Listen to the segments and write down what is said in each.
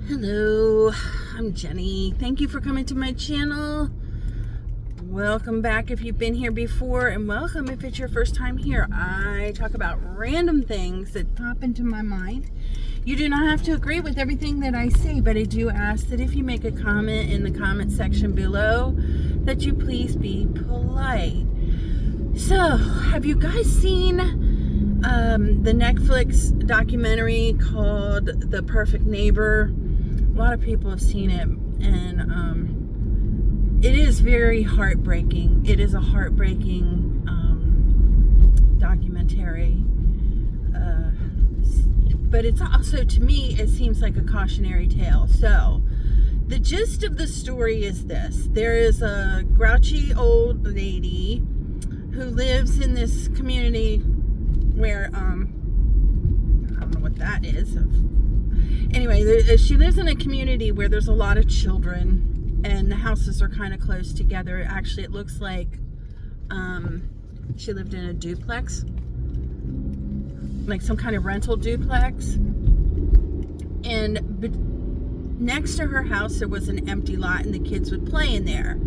Hello, I'm Jenny. Thank you for coming to my channel. Welcome back if you've been here before, and welcome if it's your first time here. I talk about random things that pop into my mind. You do not have to agree with everything that I say, but I do ask that if you make a comment in the comment section below, that you please be polite. So, have you guys seen the Netflix documentary called The Perfect Neighbor? A lot of people have seen it, and it is very heartbreaking. It is a heartbreaking documentary, but it's also, to me, it seems like a cautionary tale. So the gist of the story is this: there is a grouchy old lady who lives in this community where I don't know what that is. Anyway, she lives in a community where there's a lot of children, and the houses are kind of close together. Actually, it looks like she lived in a duplex, like some kind of rental duplex. And next to her house, there was an empty lot, and the kids would play in there.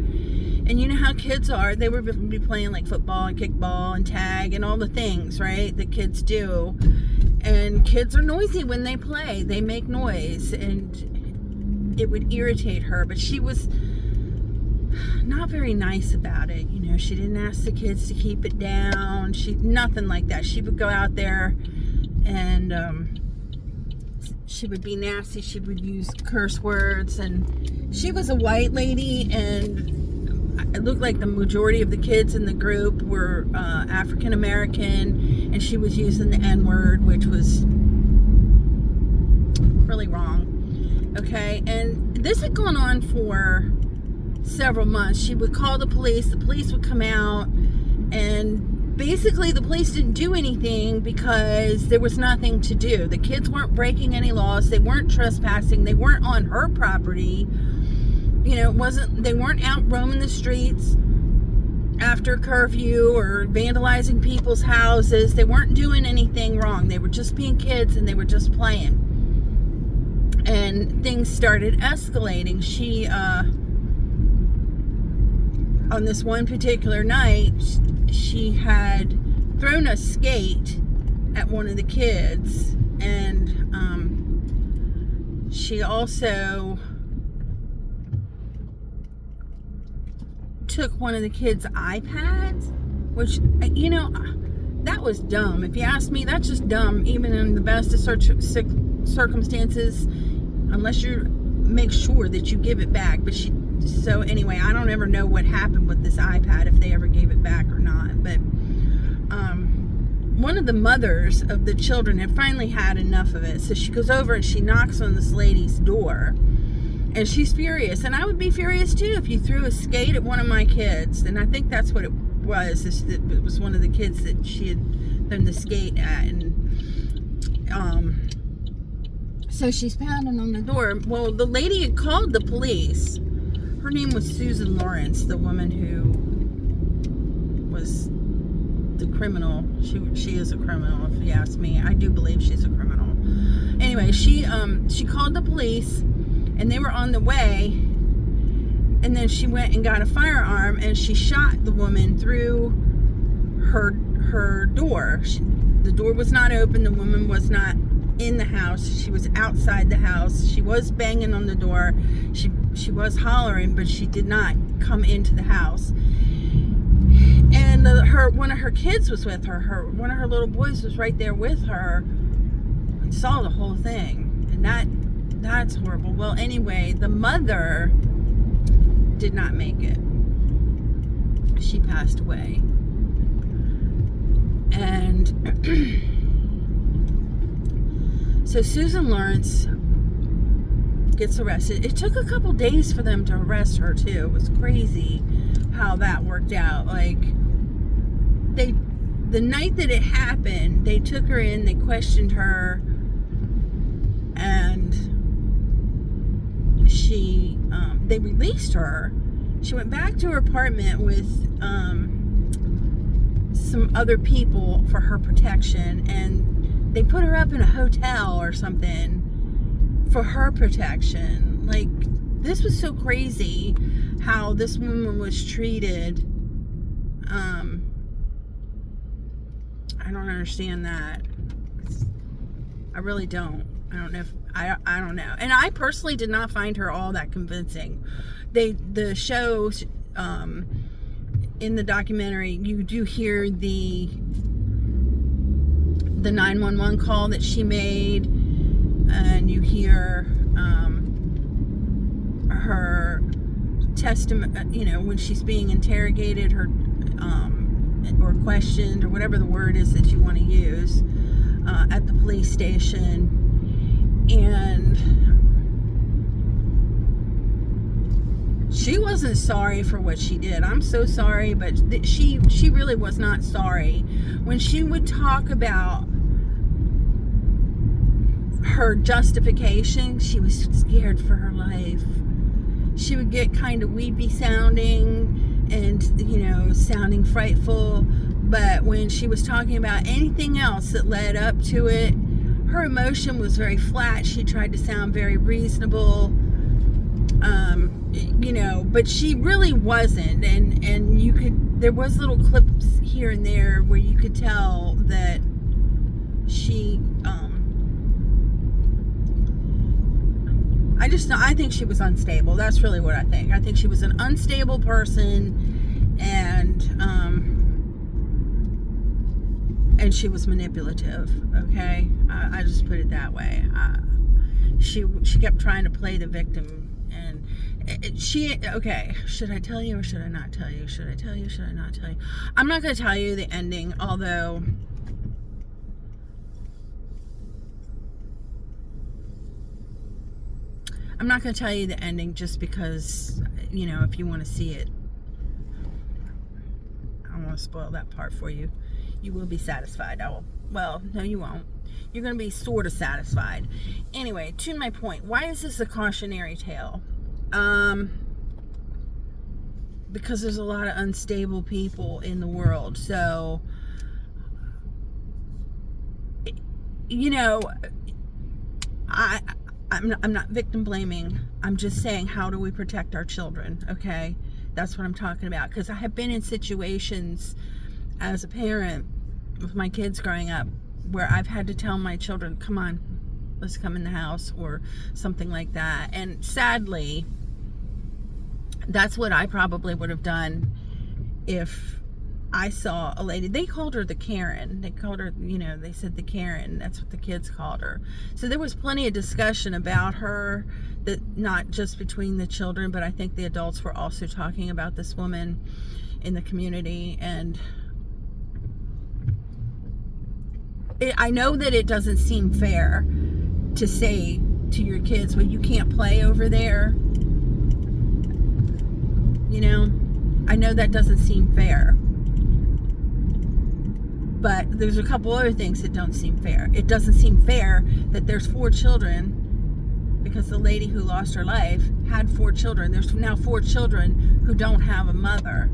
And you know how kids are. They would be playing like football and kickball and tag and all the things, right, that kids do. And kids are noisy when they play. They make noise, and it would irritate her. But she was not very nice about it. You know, she didn't ask the kids to keep it down. Nothing like that. She would go out there and she would be nasty. She would use curse words. And she was a white lady, and it looked like the majority of the kids in the group were African American, and she was using the N-word, which was really wrong. Okay, and this had gone on for several months. She would call the police would come out, and basically the police didn't do anything because there was nothing to do. The kids weren't breaking any laws, they weren't trespassing, they weren't on her property. You know, they weren't out roaming the streets after curfew or vandalizing people's houses. They weren't doing anything wrong. They were just being kids, and they were just playing. And things started escalating. She, on this one particular night, she had thrown a skate at one of the kids, and she also took one of the kids' iPads, which, you know, that was dumb. If you ask me, that's just dumb, even in the best of circumstances, unless you make sure that you give it back. But so anyway, I don't ever know what happened with this iPad, if they ever gave it back or not. But one of the mothers of the children had finally had enough of it, so she goes over and she knocks on this lady's door. And she's furious, and I would be furious too if you threw a skate at one of my kids. And I think that's what it was. It was one of the kids that she had thrown the skate at, and so she's pounding on the door. Well, the lady had called the police. Her name was Susan Lawrence, the woman who was the criminal. She is a criminal, if you ask me. I do believe she's a criminal. Anyway, she called the police, and they were on the way, and then she went and got a firearm, and she shot the woman through her door. The door was not open. The woman was not in the house. She was outside the house. She was banging on the door. She was hollering, but she did not come into the house. And one of her kids was with her. One of her little boys was right there with her and saw the whole thing. And that's horrible. Well, anyway, the mother did not make it. She passed away. And so Susan Lawrence gets arrested. It took a couple days for them to arrest her too. It was crazy how that worked out. Like, the night that it happened, they took her in, they questioned her, and they released her. She went back to her apartment with some other people for her protection, and they put her up in a hotel or something for her protection. Like, this was so crazy how this woman was treated. I don't understand that. I really don't. I don't know if I don't know. And I personally did not find her all that convincing. The show, in the documentary, you do hear the 911 call that she made, and you hear her testimony, when she's being interrogated, her or questioned, or whatever the word is that you want to use, at the police station. And she wasn't sorry for what she did. I'm so sorry, but she really was not sorry. When she would talk about her justification, she was scared for her life. She would get kind of weepy sounding and, sounding frightful. But when she was talking about anything else that led up to it, her emotion was very flat. She tried to sound very reasonable, but she really wasn't. And there was little clips here and there where you could tell that she, I think she was unstable. That's really what I think. I think she was an unstable person, and she was manipulative. Okay, I just put it that way. She kept trying to play the victim, and okay. Should I tell you or should I not tell you? Should I tell you? Should I not tell you? I'm not going to tell you the ending, although I'm not going to tell you the ending just because, if you want to see it, I don't want to spoil that part for you. You will be satisfied. Well, no, you won't. You're going to be sort of satisfied. Anyway, to my point, why is this a cautionary tale? Because there's a lot of unstable people in the world. So, I'm not victim blaming. I'm just saying, how do we protect our children? Okay, that's what I'm talking about. Because I have been in situations as a parent with my kids growing up where I've had to tell my children, come on, let's come in the house, or something like that. And sadly, that's what I probably would have done if I saw a lady. They called her the Karen. They called her, they said the Karen. That's what the kids called her. So there was plenty of discussion about her, that not just between the children, but I think the adults were also talking about this woman in the community. And I know that it doesn't seem fair to say to your kids, well, you can't play over there. I know that doesn't seem fair. But there's a couple other things that don't seem fair. It doesn't seem fair that there's 4 children, because the lady who lost her life had 4 children. There's now 4 children who don't have a mother.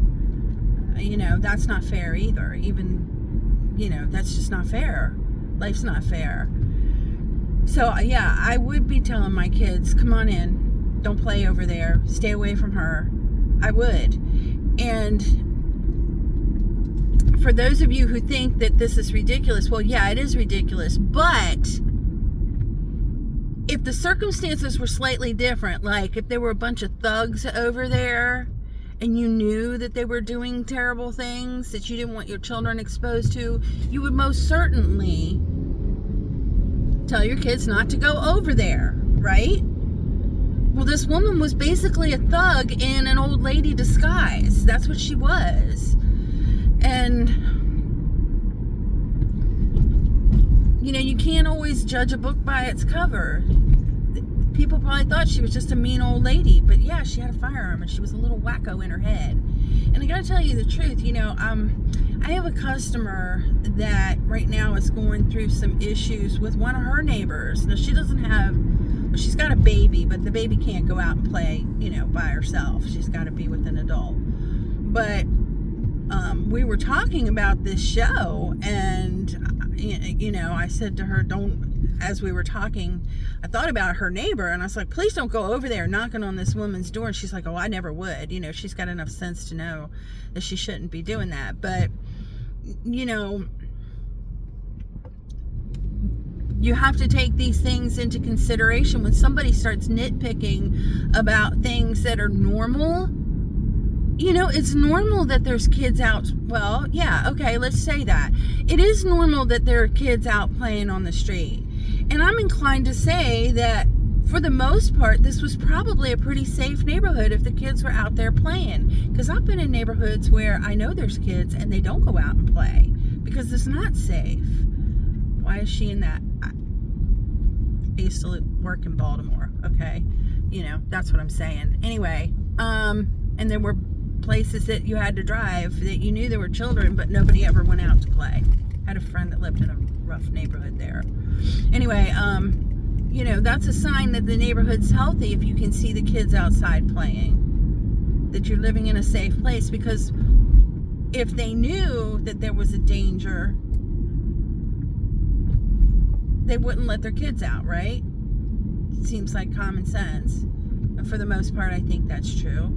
That's not fair either. That's just not fair. Life's not fair. So, yeah, I would be telling my kids, come on in. Don't play over there. Stay away from her. I would. And for those of you who think that this is ridiculous, well, yeah, it is ridiculous. But if the circumstances were slightly different, like if there were a bunch of thugs over there and you knew that they were doing terrible things that you didn't want your children exposed to, you would most certainly tell your kids not to go over there, right? Well, this woman was basically a thug in an old lady disguise. That's what she was. And, you can't always judge a book by its cover. People probably thought she was just a mean old lady, but yeah, she had a firearm and she was a little wacko in her head. And I gotta tell you the truth, I have a customer that right now is going through some issues with one of her neighbors. Now, she's got a baby, but the baby can't go out and play, by herself. She's got to be with an adult. But we were talking about this show, and I said to her, as we were talking, I thought about her neighbor, and I was like, please don't go over there knocking on this woman's door. And she's like, oh, I never would. You know, she's got enough sense to know that she shouldn't be doing that. But, you know, you have to take these things into consideration when somebody starts nitpicking about things that are normal. You know, it's normal that there's kids out. Well, yeah, okay, let's say that. It is normal that there are kids out playing on the street. And I'm inclined to say that for the most part, this was probably a pretty safe neighborhood if the kids were out there playing. Because I've been in neighborhoods where I know there's kids and they don't go out and play because it's not safe. Why is she in that? I used to work in Baltimore, okay? You know, that's what I'm saying. Anyway, and there were places that you had to drive that you knew there were children, but nobody ever went out to play. I had a friend that lived in a rough neighborhood there. Anyway, you know, that's a sign that the neighborhood's healthy if you can see the kids outside playing, that you're living in a safe place. Because if they knew that there was a danger, they wouldn't let their kids out, right? It seems like common sense. And for the most part, I think that's true.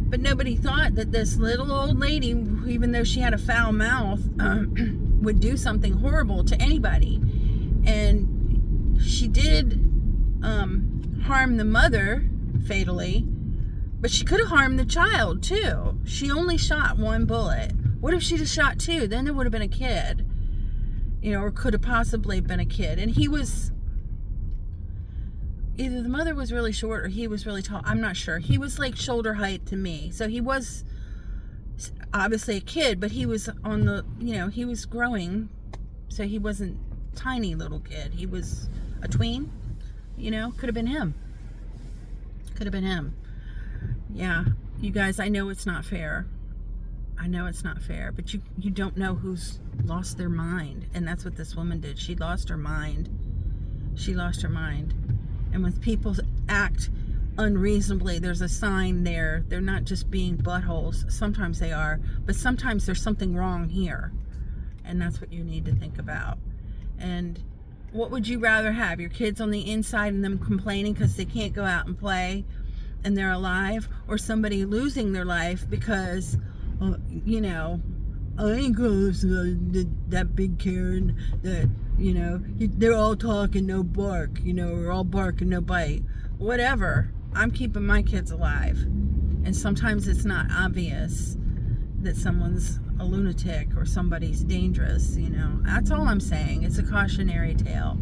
But nobody thought that this little old lady, even though she had a foul mouth, would do something horrible to anybody. And she did harm the mother fatally, but she could have harmed the child too. She only shot one bullet. What if she'd have shot two? Then there would have been a kid. You know, or could have possibly been a kid. And he was, either the mother was really short or he was really tall. I'm not sure. He was like shoulder height to me. So he was obviously a kid, but he was on the, you know, he was growing. So he wasn't a tiny little kid. He was a tween, you know, could have been him. Could have been him. Yeah, you guys, I know it's not fair. I know it's not fair, but you don't know who's lost their mind. And that's what this woman did. She lost her mind. She lost her mind. And when people act unreasonably, there's a sign there. They're not just being buttholes. Sometimes they are, but sometimes there's something wrong here. And that's what you need to think about. And what would you rather have? Your kids on the inside and them complaining because they can't go out and play and they're alive? Or somebody losing their life because, you know, I ain't going to that big Karen that, you know, they're all talking, no bark, you know, or all bark and no bite. Whatever. I'm keeping my kids alive. And sometimes it's not obvious that someone's a lunatic or somebody's dangerous, you know. That's all I'm saying. It's a cautionary tale.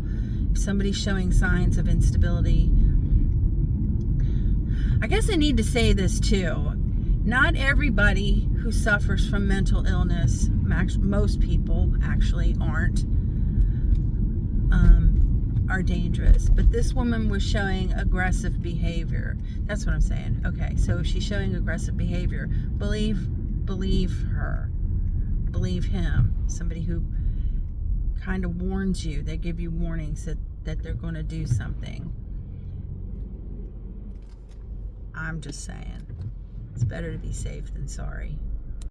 If somebody's showing signs of instability, I guess I need to say this too. Not everybody who suffers from mental illness, most people actually aren't, are dangerous. But this woman was showing aggressive behavior. That's what I'm saying. Okay, so if she's showing aggressive behavior, believe her. Believe him. Somebody who kind of warns you. They give you warnings that they're going to do something. I'm just saying. It's better to be safe than sorry.